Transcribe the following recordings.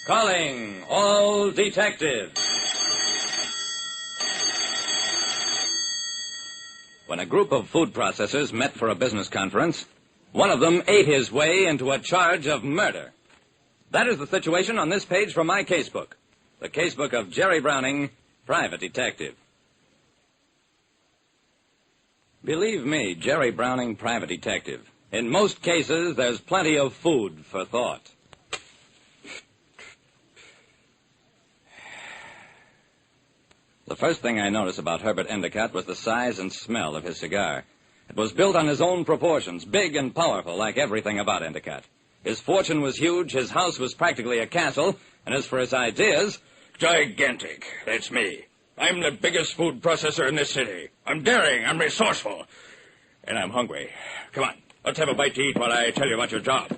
Calling all detectives. When a group of food processors met for a business conference, one of them ate his way into a charge of murder. That is the situation on this page from my casebook. The casebook of Jerry Browning, private detective. Believe me, Jerry Browning, private detective. In most cases, there's plenty of food for thought. The first thing I noticed about Herbert Endicott was the size and smell of his cigar. It was built on his own proportions, big and powerful, like everything about Endicott. His fortune was huge, his house was practically a castle, and as for his ideas... Gigantic, that's me. I'm the biggest food processor in this city. I'm daring, I'm resourceful, and I'm hungry. Come on, let's have a bite to eat while I tell you about your job.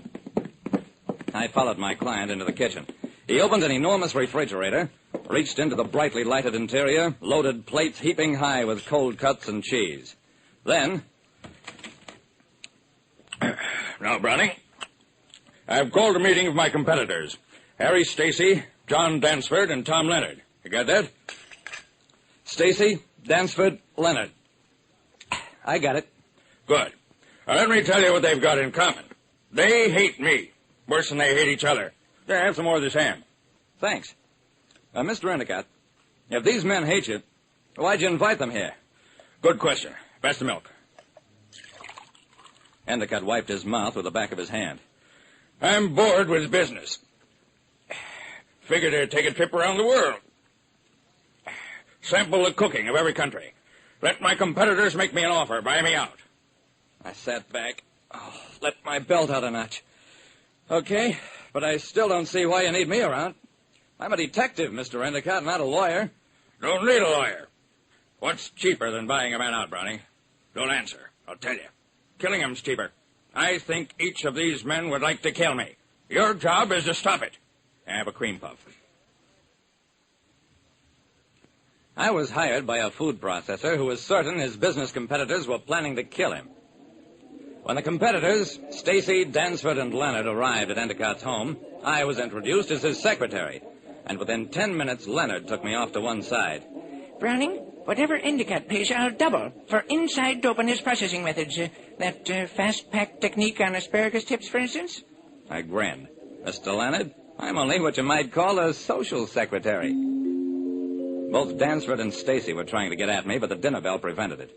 I followed my client into the kitchen. He opened an enormous refrigerator, reached into the brightly lighted interior, loaded plates heaping high with cold cuts and cheese. Then... Now, Browning, I've called a meeting of my competitors. Harry Stacy, John Dansford, and Tom Leonard. You got that? Stacy, Dansford, Leonard. I got it. Good. Now, let me tell you what they've got in common. They hate me worse than they hate each other. There, have some more of this ham. Thanks. Mr. Endicott, if these men hate you, why'd you invite them here? Good question. Pass the milk. Endicott wiped his mouth with the back of his hand. I'm bored with business. Figured to take a trip around the world. Sample the cooking of every country. Let my competitors make me an offer. Buy me out. I sat back. Let my belt out a notch. Okay, but I still don't see why you need me around. I'm a detective, Mr. Endicott, not a lawyer. Don't need a lawyer. What's cheaper than buying a man out, Browning? Don't answer. I'll tell you. Killing him's cheaper. I think each of these men would like to kill me. Your job is to stop it. Have a cream puff. I was hired by a food processor who was certain his business competitors were planning to kill him. When the competitors, Stacy, Dansford, and Leonard, arrived at Endicott's home, I was introduced as his secretary. And within 10 minutes, Leonard took me off to one side. Browning, whatever Endicott pays, I'll double for inside dope in his processing methods. That fast-pack technique on asparagus tips, for instance? I grinned. Mr. Leonard, I'm only what you might call a social secretary. Both Dansford and Stacy were trying to get at me, but the dinner bell prevented it.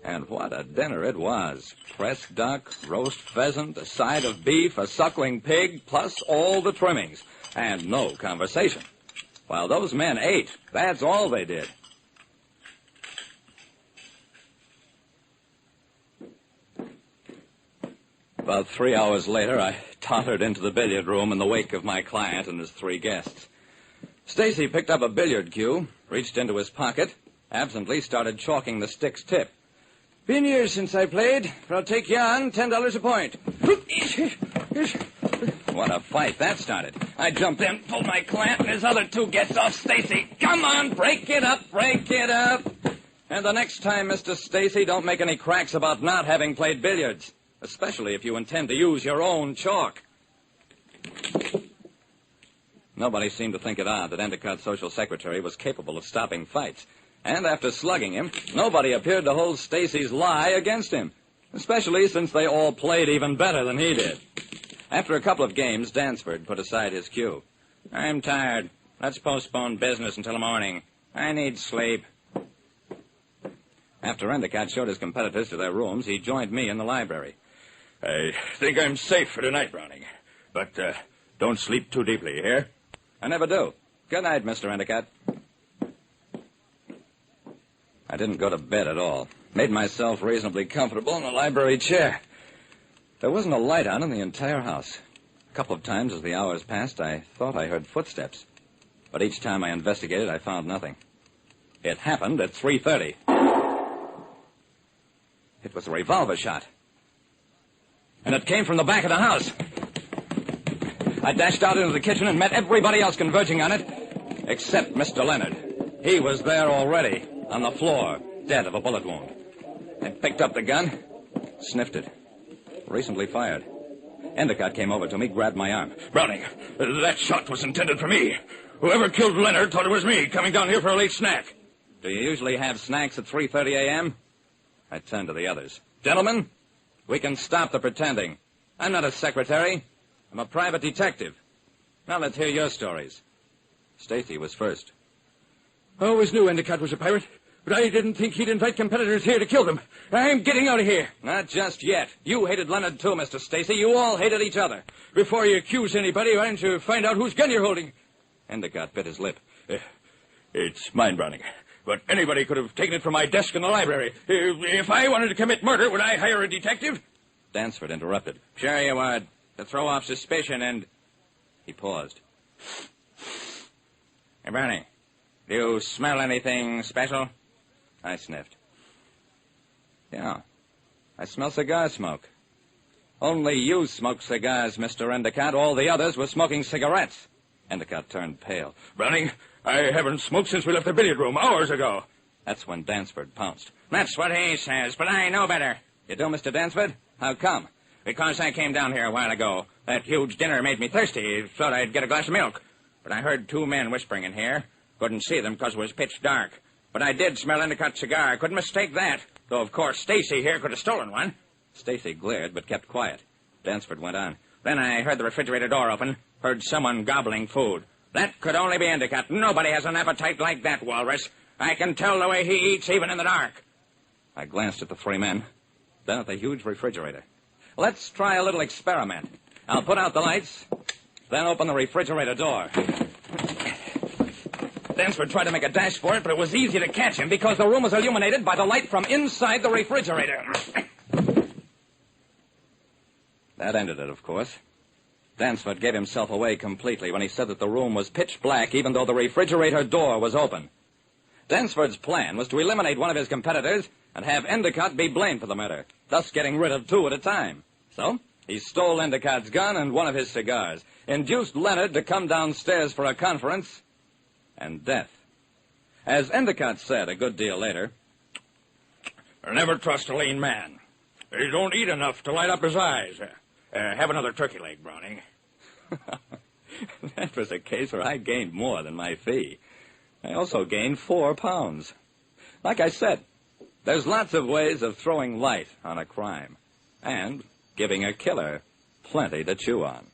And what a dinner it was. Pressed duck, roast pheasant, a side of beef, a suckling pig, plus all the trimmings. And no conversation. While those men ate, that's all they did. About 3 hours later, I tottered into the billiard room in the wake of my client and his 3 guests. Stacy picked up a billiard cue, reached into his pocket, absently started chalking the stick's tip. Been years since I played, but I'll take you on, $10 a point. What a fight that started. I jumped in, pulled my client and his other 2 guests off Stacy. Come on, break it up, break it up. And the next time, Mr. Stacy, don't make any cracks about not having played billiards, especially if you intend to use your own chalk. Nobody seemed to think it odd that Endicott's social secretary was capable of stopping fights. And after slugging him, nobody appeared to hold Stacy's lie against him, especially since they all played even better than he did. After a couple of games, Dansford put aside his cue. I'm tired. Let's postpone business until the morning. I need sleep. After Endicott showed his competitors to their rooms, he joined me in the library. I think I'm safe for tonight, Browning. But don't sleep too deeply, you hear? I never do. Good night, Mr. Endicott. I didn't go to bed at all. Made myself reasonably comfortable in a library chair. There wasn't a light on in the entire house. A couple of times as the hours passed, I thought I heard footsteps. But each time I investigated, I found nothing. It happened at 3:30. It was a revolver shot. And it came from the back of the house. I dashed out into the kitchen and met everybody else converging on it, except Mr. Leonard. He was there already, on the floor, dead of a bullet wound. I picked up the gun, sniffed it. Recently fired. Endicott came over to me, grabbed my arm. Browning, that shot was intended for me. Whoever killed Leonard thought it was me coming down here for a late snack. Do you usually have snacks at 3:30 a.m.? I turned to the others. Gentlemen, we can stop the pretending. I'm not a secretary. I'm a private detective. Now let's hear your stories. Stacy was first. I always knew Endicott was a pirate, but I didn't think he'd invite competitors here to kill them. I'm getting out of here. Not just yet. You hated Leonard, too, Mr. Stacy. You all hated each other. Before you accuse anybody, why don't you find out whose gun you're holding? Endicott bit his lip. It's mine, Browning. But anybody could have taken it from my desk in the library. If I wanted to commit murder, would I hire a detective? Dansford interrupted. Sure you would. To throw off suspicion and... He paused. Hey, Brownie, do you smell anything special? I sniffed. Yeah, I smell cigar smoke. Only you smoke cigars, Mr. Endicott. All the others were smoking cigarettes. Endicott turned pale. Browning, I haven't smoked since we left the billiard room hours ago. That's when Dansford pounced. That's what he says, but I know better. You do, Mr. Dansford? How come? Because I came down here a while ago. That huge dinner made me thirsty. Thought I'd get a glass of milk. But I heard two men whispering in here. Couldn't see them because it was pitch dark. But I did smell Endicott's cigar. I couldn't mistake that. Though, of course, Stacy here could have stolen one. Stacy glared but kept quiet. Dansford went on. Then I heard the refrigerator door open. Heard someone gobbling food. That could only be Endicott. Nobody has an appetite like that, Walrus. I can tell the way he eats even in the dark. I glanced at the three men, then at the huge refrigerator. Let's try a little experiment. I'll put out the lights, then open the refrigerator door. Dansford tried to make a dash for it, but it was easy to catch him because the room was illuminated by the light from inside the refrigerator. That ended it, of course. Dansford gave himself away completely when he said that the room was pitch black even though the refrigerator door was open. Dansford's plan was to eliminate one of his competitors and have Endicott be blamed for the murder, thus getting rid of two at a time. So, he stole Endicott's gun and one of his cigars, induced Leonard to come downstairs for a conference, and death. As Endicott said a good deal later, Never trust a lean man. He don't eat enough to light up his eyes. Have another turkey leg, Browning. That was a case where I gained more than my fee. I also gained 4 pounds. Like I said, there's lots of ways of throwing light on a crime and giving a killer plenty to chew on.